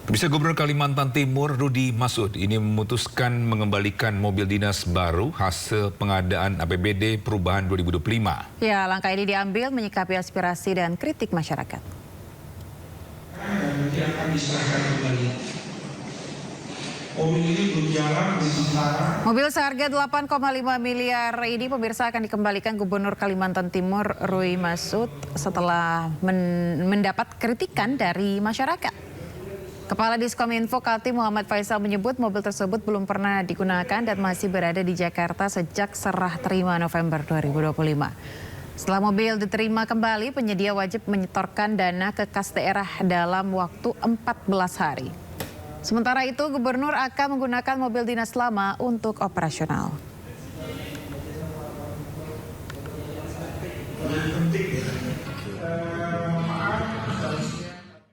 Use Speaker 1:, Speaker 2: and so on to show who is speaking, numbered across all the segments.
Speaker 1: Pemirsa, Gubernur Kalimantan Timur Rudy Masud ini memutuskan mengembalikan mobil dinas baru hasil pengadaan APBD perubahan 2025.
Speaker 2: Ya, langkah ini diambil menyikapi aspirasi dan kritik masyarakat.
Speaker 3: Nanti akan diserahkan kembali. Mobil ini berjalan sementara.
Speaker 2: Mobil seharga 8,5 miliar ini pemirsa akan dikembalikan Gubernur Kalimantan Timur Rudy Masud setelah mendapat kritikan dari masyarakat. Kepala Diskominfo Kaltim Muhammad Faisal menyebut mobil tersebut belum pernah digunakan dan masih berada di Jakarta sejak serah terima November 2025. Setelah mobil diterima kembali, penyedia wajib menyetorkan dana ke kas daerah dalam waktu 14 hari. Sementara itu, Gubernur akan menggunakan mobil dinas lama untuk operasional.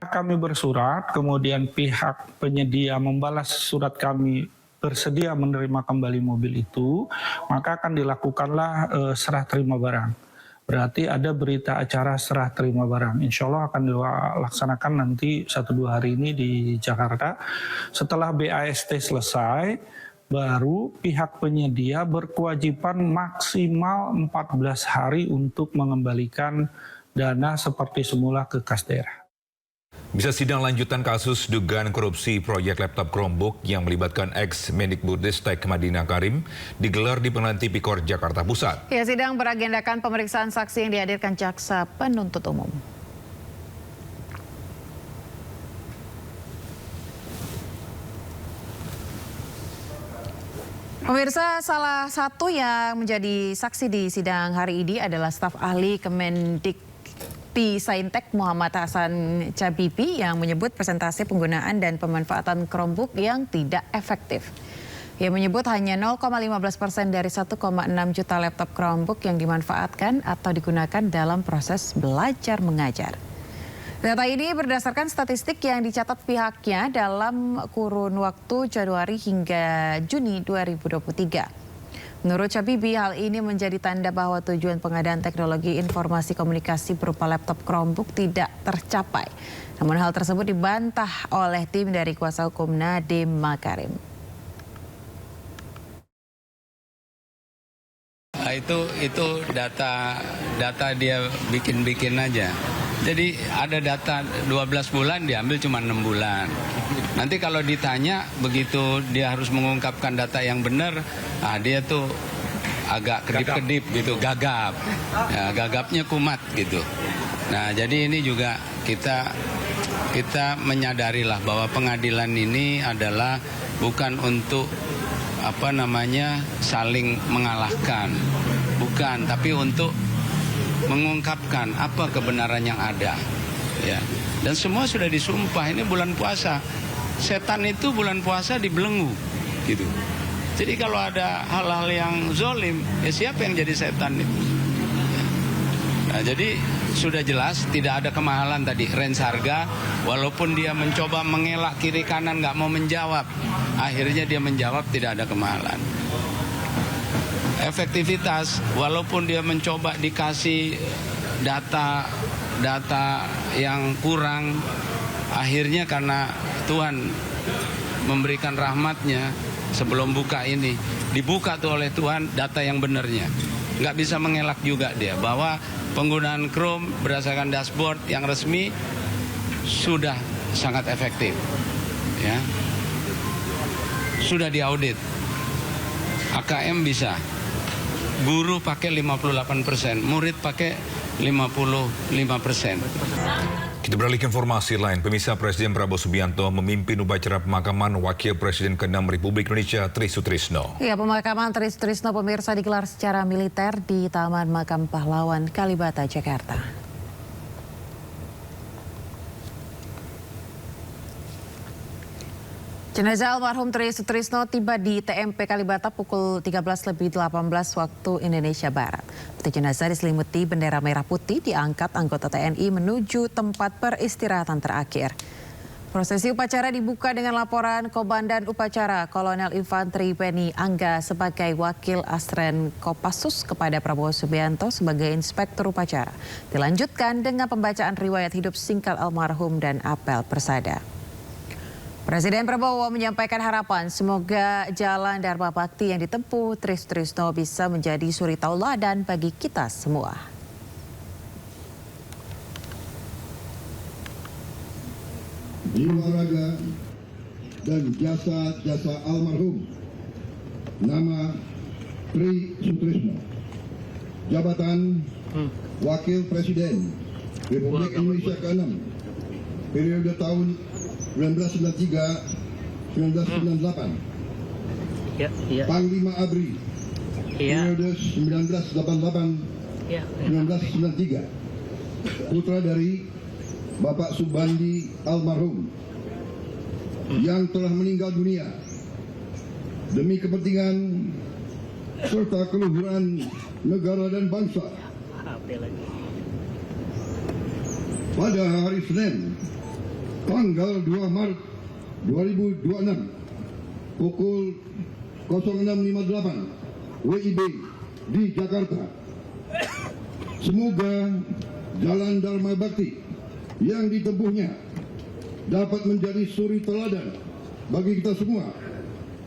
Speaker 3: Kami bersurat, kemudian pihak penyedia membalas surat kami bersedia menerima kembali mobil itu, maka akan dilakukanlah serah terima barang. Berarti ada berita acara serah terima barang. Insya Allah akan dilaksanakan nanti 1-2 hari ini di Jakarta. Setelah BAST selesai, baru pihak penyedia berkewajiban maksimal 14 hari untuk mengembalikan dana seperti semula ke kas daerah.
Speaker 1: Bisa sidang lanjutan kasus dugaan korupsi proyek laptop Chromebook yang melibatkan ex-Mendikbudristek Madina Karim digelar di Pengadilan Tipikor Jakarta Pusat.
Speaker 2: Ya, sidang beragendakan pemeriksaan saksi yang dihadirkan jaksa penuntut umum. Pemirsa, salah satu yang menjadi saksi di sidang hari ini adalah staf ahli Kemendikti-Saintek Muhammad Hasan Cabibi yang menyebut presentasi penggunaan dan pemanfaatan Chromebook yang tidak efektif. Ia menyebut hanya 0,15% dari 1,6 juta laptop Chromebook yang dimanfaatkan atau digunakan dalam proses belajar mengajar. Data ini berdasarkan statistik yang dicatat pihaknya dalam kurun waktu Januari hingga Juni 2023. Menurut Cabibi, hal ini menjadi tanda bahwa tujuan pengadaan teknologi informasi komunikasi berupa laptop Chromebook tidak tercapai. Namun hal tersebut dibantah oleh tim dari kuasa hukum Nadiem Makarim.
Speaker 4: Itu data dia bikin aja. Jadi ada data 12 bulan diambil cuma 6 bulan. Nanti kalau ditanya begitu dia harus mengungkapkan data yang benar, dia tuh agak kedip-kedip gitu, gagap. Ya, gagapnya kumat gitu. Nah, jadi ini juga kita menyadarilah bahwa pengadilan ini adalah bukan untuk saling mengalahkan. Bukan, tapi untuk mengungkapkan apa kebenaran yang ada, ya. Dan semua sudah disumpah. Ini bulan puasa, setan itu bulan puasa dibelenggu, gitu. Jadi kalau ada hal-hal yang zolim, ya siapa yang jadi setan itu? Nah, jadi sudah jelas tidak ada kemahalan tadi range harga. Walaupun dia mencoba mengelak kiri kanan nggak mau menjawab, akhirnya dia menjawab tidak ada kemahalan. Efektivitas, walaupun dia mencoba dikasih data yang kurang, akhirnya karena Tuhan memberikan rahmatnya sebelum buka ini, dibuka tuh oleh Tuhan data yang benarnya. Nggak bisa mengelak juga dia bahwa penggunaan Chrome berdasarkan dashboard yang resmi sudah sangat efektif, ya. Sudah diaudit, AKM bisa. Guru pakai 58%, murid pakai 55%.
Speaker 1: Kita beralih ke informasi lain. Pemirsa, Presiden Prabowo Subianto memimpin upacara pemakaman Wakil Presiden ke-6 Republik Indonesia Tri Sutrisno.
Speaker 2: Ya, pemakaman Tri Sutrisno pemirsa digelar secara militer di Taman Makam Pahlawan Kalibata, Jakarta. Jenazah almarhum Tri Sutrisno tiba di TMP Kalibata pukul 13.18 waktu Indonesia Barat. Peti jenazah diselimuti bendera merah putih diangkat anggota TNI menuju tempat peristirahatan terakhir. Prosesi upacara dibuka dengan laporan Komandan Upacara Kolonel Infanteri Beni Angga sebagai Wakil Asren Kopassus kepada Prabowo Subianto sebagai Inspektur Upacara. Dilanjutkan dengan pembacaan riwayat hidup singkat almarhum dan apel persada. Presiden Prabowo menyampaikan harapan semoga jalan Dharma Bakti yang ditempuh Trisno bisa menjadi suri tauladan bagi kita semua.
Speaker 5: Jiwa raga dan jasa-jasa almarhum. Nama Tri Sutrisno. Jabatan Wakil Presiden Republik Indonesia ke-6 periode tahun 1993-1998. Panglima ABRI periode 1988-1993. Putra dari Bapak Subandi almarhum yang telah meninggal dunia demi kepentingan serta keluhuran negara dan bangsa. Pada hari Senin, tanggal 2 Maret 2026, pukul 06.58 WIB di Jakarta. Semoga jalan Dharma Bakti yang ditempuhnya dapat menjadi suri teladan bagi kita semua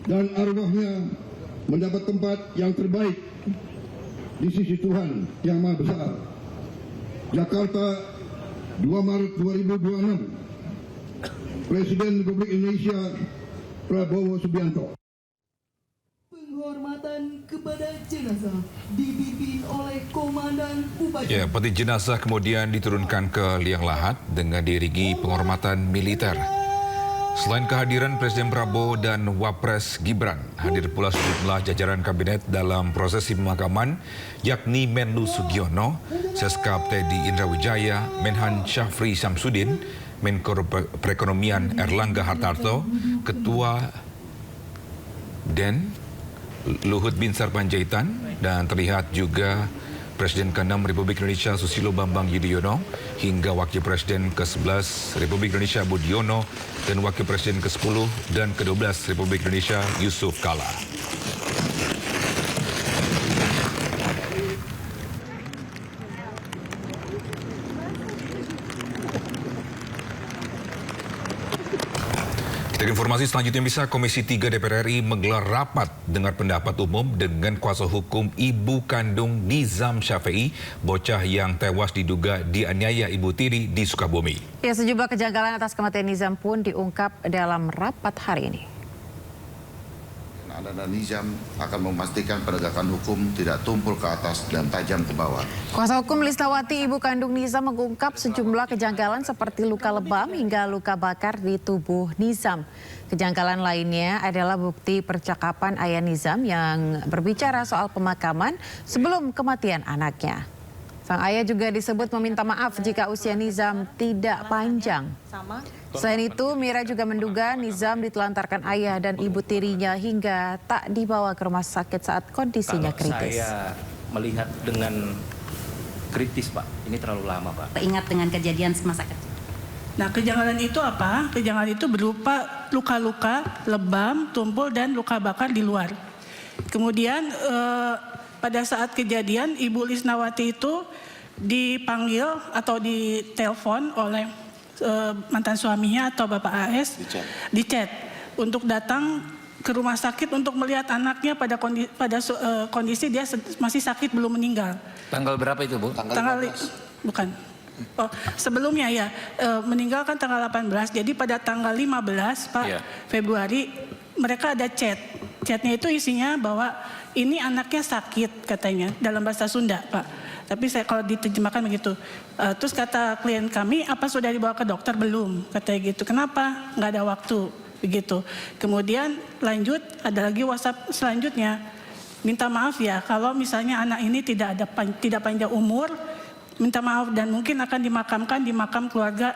Speaker 5: dan arwahnya mendapat tempat yang terbaik di sisi Tuhan Yang Maha Besar. Jakarta, 2 Maret 2026. Presiden Republik Indonesia Prabowo Subianto.
Speaker 6: Penghormatan kepada jenazah dipimpin oleh Komandan Upacara.
Speaker 1: Ya, peti jenazah kemudian diturunkan ke liang lahat dengan diiringi penghormatan militer. Selain kehadiran Presiden Prabowo dan Wapres Gibran, hadir pula sejumlah jajaran kabinet dalam prosesi pemakaman, yakni Menlu Sugiono, Seskap Teddy Indrawijaya, Menhan Syafri Samsudin, Menko Perekonomian Erlangga Hartarto, Ketua DEN Luhut Binsar Panjaitan, dan terlihat juga Presiden ke-6 Republik Indonesia Susilo Bambang Yudhoyono hingga Wakil Presiden ke-11 Republik Indonesia Budiono dan Wakil Presiden ke-10 dan ke-12 Republik Indonesia Yusuf Kala. Dari informasi selanjutnya, bisa Komisi 3 DPR RI menggelar rapat dengar pendapat umum dengan kuasa hukum ibu kandung Nizam Syafei, bocah yang tewas diduga dianiaya ibu tiri di Sukabumi.
Speaker 2: Ya, sejumlah kejanggalan atas kematian Nizam pun diungkap dalam rapat hari ini.
Speaker 7: Anda dan Nizam akan memastikan penegakan hukum tidak tumpul ke atas dan tajam ke bawah.
Speaker 2: Kuasa hukum Lisnawati, ibu kandung Nizam, mengungkap sejumlah kejanggalan seperti luka lebam hingga luka bakar di tubuh Nizam. Kejanggalan lainnya adalah bukti percakapan ayah Nizam yang berbicara soal pemakaman sebelum kematian anaknya. Sang ayah juga disebut meminta maaf jika usia Nizam tidak panjang. Selain itu, Mira juga menduga Nizam ditelantarkan ayah dan ibu tirinya hingga tak dibawa ke rumah sakit saat kondisinya kritis.
Speaker 8: Saya melihat dengan kritis, Pak. Ini terlalu lama, Pak.
Speaker 9: Ingat dengan kejadian semasa kecil.
Speaker 10: Nah, kejanggalan itu apa? Kejanggalan itu berupa luka-luka, lebam, tumpul, dan luka bakar di luar. Kemudian pada saat kejadian, Ibu Lisnawati itu dipanggil atau ditelepon oleh mantan suaminya atau Bapak AS di chat untuk datang ke rumah sakit untuk melihat anaknya pada kondisi dia masih sakit, belum meninggal.
Speaker 8: Tanggal berapa itu, Bu?
Speaker 10: Bukan. Oh, sebelumnya ya, meninggal kan tanggal 18. Jadi pada tanggal 15 Pak Februari mereka ada chat. Chatnya itu isinya bahwa ini anaknya sakit katanya dalam bahasa Sunda, Pak. Tapi saya kalau diterjemahkan begitu. Terus kata klien kami, apa sudah dibawa ke dokter? Belum, katanya gitu. Kenapa? Nggak ada waktu, begitu. Kemudian lanjut, ada lagi WhatsApp selanjutnya. Minta maaf ya, kalau misalnya anak ini tidak panjang umur, minta maaf dan mungkin akan dimakamkan di makam keluarga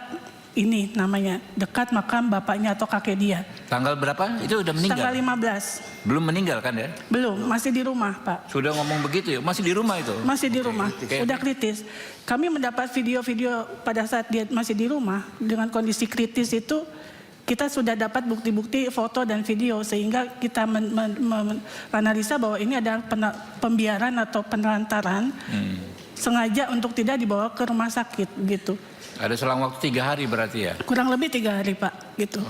Speaker 10: ini namanya, dekat makam bapaknya atau kakek dia.
Speaker 8: Tanggal berapa? Itu udah meninggal?
Speaker 10: Tanggal 15.
Speaker 8: Belum meninggal kan ya?
Speaker 10: Belum, masih di rumah, Pak.
Speaker 8: Sudah ngomong begitu ya? Masih di rumah itu?
Speaker 10: Masih di rumah, udah kritis. Kami mendapat video-video pada saat dia masih di rumah dengan kondisi kritis itu. Kita sudah dapat bukti-bukti foto dan video sehingga kita menganalisa bahwa ini adalah pembiaran atau penelantaran sengaja untuk tidak dibawa ke rumah sakit gitu.
Speaker 8: Ada selang waktu 3 hari berarti ya?
Speaker 10: Kurang lebih 3 hari, Pak, gitu.